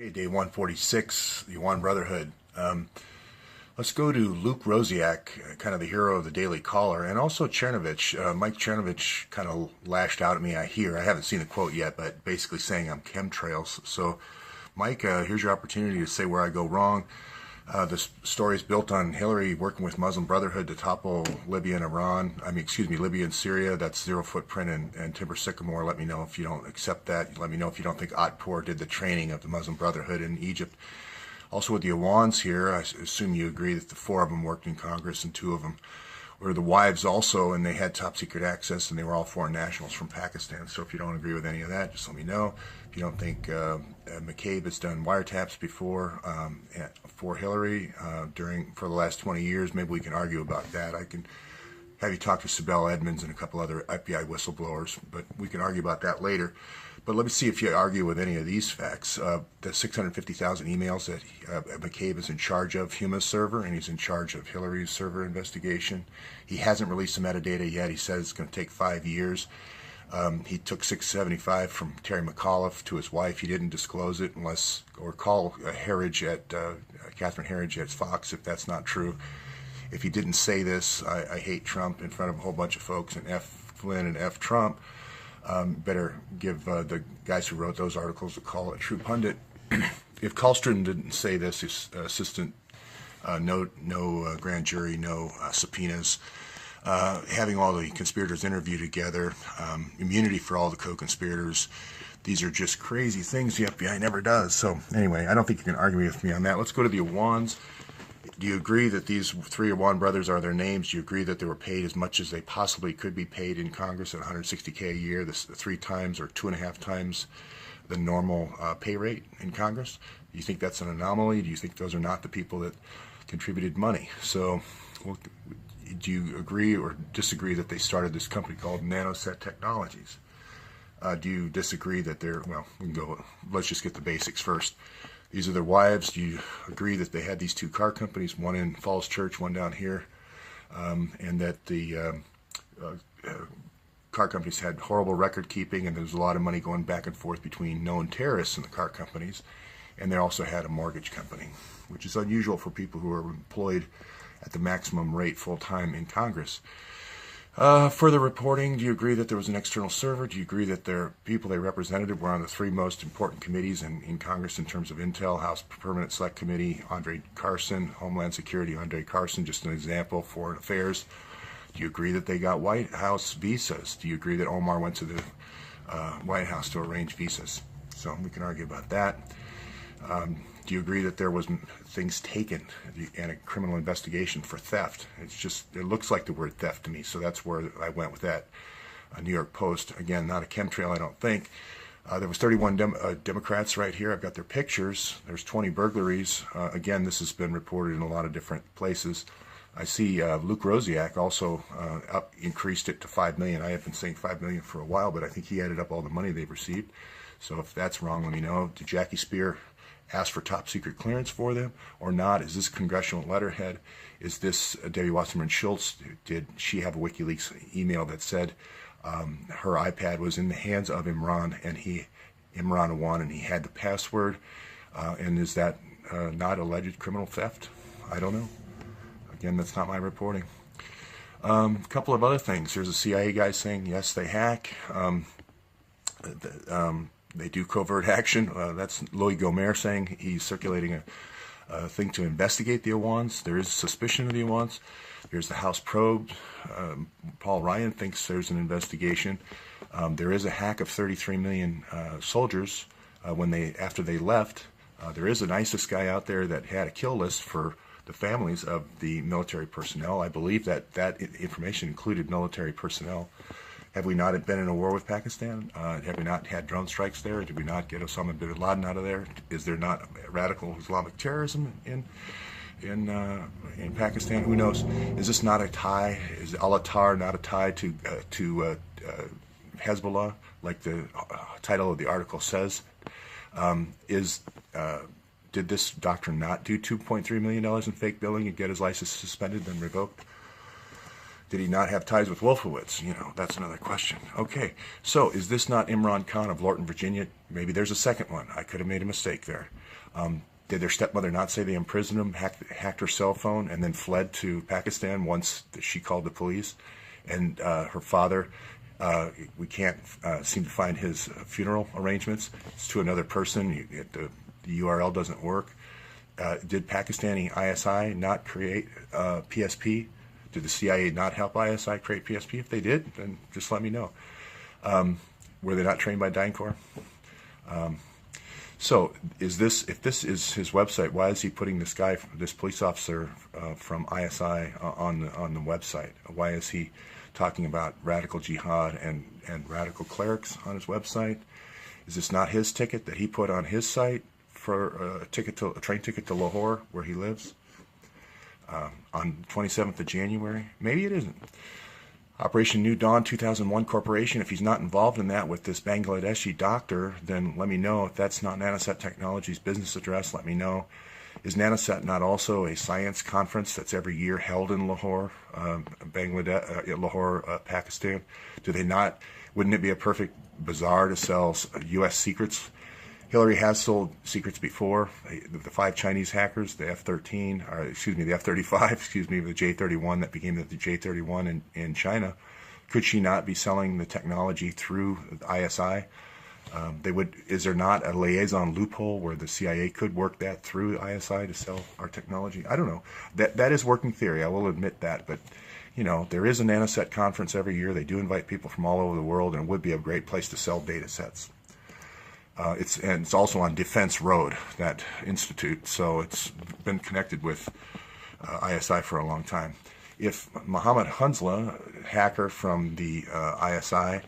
Okay, day 146, the Awan Brotherhood. Let's go to Luke Rosiak, kind of the hero of the Daily Caller, and also Chernovich. Mike Chernovich kind of lashed out at me, I hear. I haven't seen the quote yet, but basically saying I'm chemtrails. So, Mike, here's your opportunity to say where I go wrong. This story is built on Hillary working with Muslim Brotherhood to topple Libya and Libya and Syria. That's Zero Footprint and Timber Sycamore. Let me know if you don't accept that. Let me know if you don't think Atpur did the training of the Muslim Brotherhood in Egypt. Also with the Awans here, I assume you agree that the four of them worked in Congress and two of them were the wives also, and they had top secret access, and they were all foreign nationals from Pakistan. So if you don't agree with any of that, just let me know. If you don't think McCabe has done wiretaps before for Hillary for the last 20 years, maybe we can argue about that. I can have you talk to Sibel Edmonds and a couple other FBI whistleblowers, but we can argue about that later. But let me see if you argue with any of these facts. The 650,000 emails that McCabe is in charge of Huma's server, and he's in charge of Hillary's server investigation. He hasn't released the metadata yet. He says it's going to take 5 years. He took 675 from Terry McAuliffe to his wife. He didn't disclose it or call Catherine Herridge at Fox if that's not true. If he didn't say this, I hate Trump in front of a whole bunch of folks, and F Flynn and F Trump, better give the guys who wrote those articles a call at True Pundit. If Kallstrom didn't say this, his assistant, no grand jury, no subpoenas, having all the conspirators interview together, immunity for all the co-conspirators. These are just crazy things the FBI never does. So anyway, I don't think you can argue with me on that. Let's go to the Awans. Do you agree that these three Awan brothers are their names? Do you agree that they were paid as much as they possibly could be paid in Congress at $160K a year, this 3 times or 2.5 times the normal pay rate in Congress? Do you think that's an anomaly? Do you think those are not the people that contributed money? So, do you agree or disagree that they started this company called Nanoset Technologies? Do you disagree that let's just get the basics first. These are their wives. Do you agree that they had these 2 car companies, one in Falls Church, one down here, and that the car companies had horrible record keeping, and there was a lot of money going back and forth between known terrorists and the car companies, and they also had a mortgage company, which is unusual for people who are employed at the maximum rate full-time in Congress. Further reporting, do you agree that there was an external server? Do you agree that their people they represented were on the 3 most important committees in Congress in terms of Intel, House Permanent Select Committee, Andre Carson, Homeland Security, Andre Carson, just an example, Foreign Affairs? Do you agree that they got White House visas? Do you agree that Omar went to the White House to arrange visas? So we can argue about that. Do you agree that there was things taken and a criminal investigation for theft? It looks like the word theft to me, so that's where I went with that. New York Post, again, not a chemtrail, I don't think. There was 31 Democrats right here. I've got their pictures. There's 20 burglaries. Again, this has been reported in a lot of different places. I see Luke Rosiak also increased it to $5 million. I have been saying $5 million for a while, but I think he added up all the money they've received. So if that's wrong, let me know. Did Jackie Spear ask for top secret clearance for them or not? Is this congressional letterhead? Is this Debbie Wasserman Schultz? Did she have a WikiLeaks email that said her iPad was in the hands of Imran Awan, and he had the password? And is that not alleged criminal theft? I don't know. Again, that's not my reporting. A couple of other things. There's a CIA guy saying, yes, they hack. They do covert action. That's Louis Gomer saying he's circulating a thing to investigate the Awans. There is suspicion of the Awans. There's the House probe. Paul Ryan thinks there's an investigation. There is a hack of 33 million soldiers after they left. There is an ISIS guy out there that had a kill list for the families of the military personnel. I believe that information included military personnel. Have we not been in a war with Pakistan? Have we not had drone strikes there? Did we not get Osama bin Laden out of there? Is there not radical Islamic terrorism in Pakistan? Who knows? Is this not a tie? Is Al-Attar not a tie to Hezbollah, like the title of the article says? Did this doctor not do $2.3 million in fake billing and get his license suspended, then revoked? Did he not have ties with Wolfowitz? You know, that's another question. Okay, so is this not Imran Khan of Lorton, Virginia? Maybe there's a second one. I could have made a mistake there. Did their stepmother not say they imprisoned him, hacked her cell phone, and then fled to Pakistan once she called the police? And her father, we can't seem to find his funeral arrangements. It's to another person. The URL doesn't work. Did Pakistani ISI not create PSP? Did the CIA not help ISI create PSP? If they did, then just let me know. Were they not trained by DynCorp? So if this is his website, why is he putting this police officer from ISI on the website? Why is he talking about radical jihad and radical clerics on his website? Is this not his ticket that he put on his site for a train ticket to Lahore, where he lives, on 27th of January? Maybe it isn't. Operation New Dawn 2001 Corporation, if he's not involved in that with this Bangladeshi doctor, then let me know. If that's not Nanosat Technologies' business address, let me know. Is Nanosat not also a science conference that's every year held in Lahore, Lahore, Pakistan? Do they not? Wouldn't it be a perfect bazaar to sell U.S. secrets? Hillary has sold secrets before. The 5 Chinese hackers, the F-13, or excuse me, the F-35, excuse me, the J-31 that became the J-31 in China. Could she not be selling the technology through ISI? Is there not a liaison loophole where the CIA could work that through ISI to sell our technology? I don't know. That is working theory. I will admit that. But, you know, there is a Nanosat conference every year. They do invite people from all over the world, and it would be a great place to sell data sets. It's also on Defense Road, that institute, so it's been connected with ISI for a long time. If Mohammed Hunsla, hacker from the ISI,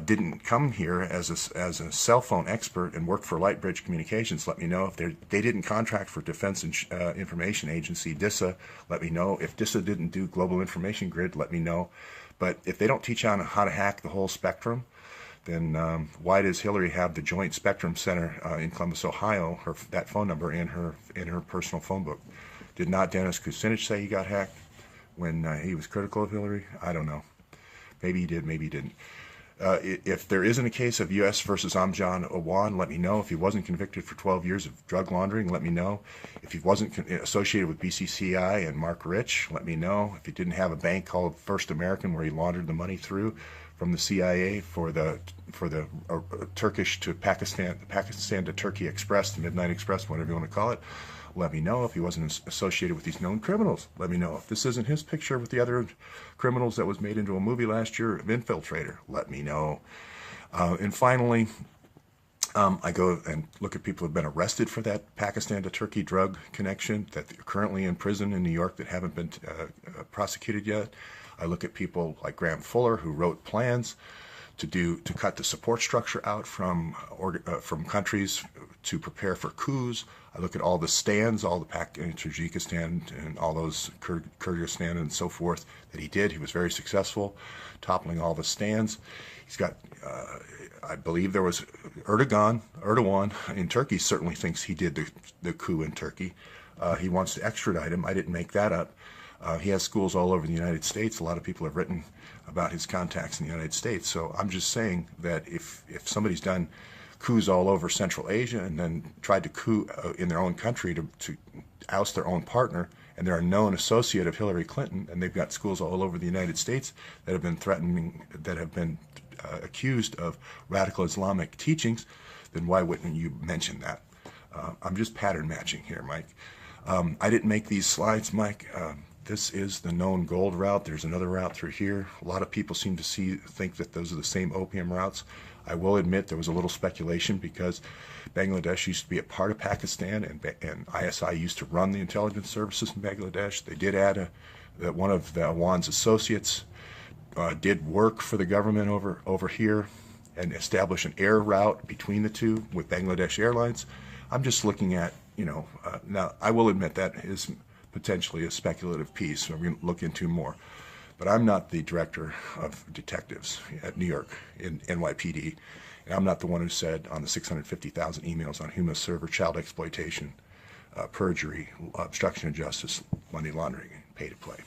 didn't come here as a cell phone expert and work for Lightbridge Communications, let me know. If they didn't contract for Defense Information Agency, DISA, let me know. If DISA didn't do Global Information Grid, let me know. But if they don't teach on how to hack the whole spectrum, then why does Hillary have the Joint Spectrum Center in Columbus, Ohio, that phone number in her personal phone book? Did not Dennis Kucinich say he got hacked when he was critical of Hillary? I don't know. Maybe he did, maybe he didn't. If there isn't a case of U.S. versus Amjan Awan, let me know. If he wasn't convicted for 12 years of drug laundering, let me know. If he wasn't associated with BCCI and Mark Rich, let me know. If he didn't have a bank called First American where he laundered the money through from the CIA for the Turkish to Pakistan to Turkey Express, the Midnight Express, whatever you want to call it, let me know. If he wasn't associated with these known criminals, let me know. If this isn't his picture with the other criminals that was made into a movie last year of Infiltrator, let me know. And finally, I go and look at people who have been arrested for that Pakistan to Turkey drug connection that are currently in prison in New York that haven't been prosecuted yet. I look at people like Graham Fuller, who wrote plans to cut the support structure out from countries to prepare for coups. I look at all the stands, all the Tajikistan and all those Kyrgyzstan and so forth that he did. He was very successful, toppling all the stands. He's got, I believe there was Erdogan in Turkey certainly thinks he did the coup in Turkey. He wants to extradite him. I didn't make that up. He has schools all over the United States. A lot of people have written about his contacts in the United States. So I'm just saying that if somebody's done coups all over Central Asia and then tried to coup in their own country to oust their own partner, and they're a known associate of Hillary Clinton, and they've got schools all over the United States that have been accused of radical Islamic teachings, then why wouldn't you mention that? I'm just pattern matching here, Mike. I didn't make these slides, Mike. This is the known gold route. There's another route through here. A lot of people seem to think that those are the same opium routes. I will admit there was a little speculation because Bangladesh used to be a part of Pakistan, and ISI used to run the intelligence services in Bangladesh. They did add that one of the Awan's associates did work for the government over here and establish an air route between the two with Bangladesh Airlines. I'm just looking at, now I will admit that is potentially a speculative piece, so we're going to look into more. But I'm not the director of detectives at New York in NYPD, and I'm not the one who said on the 650,000 emails on human server, child exploitation, perjury, obstruction of justice, money laundering, and pay to play.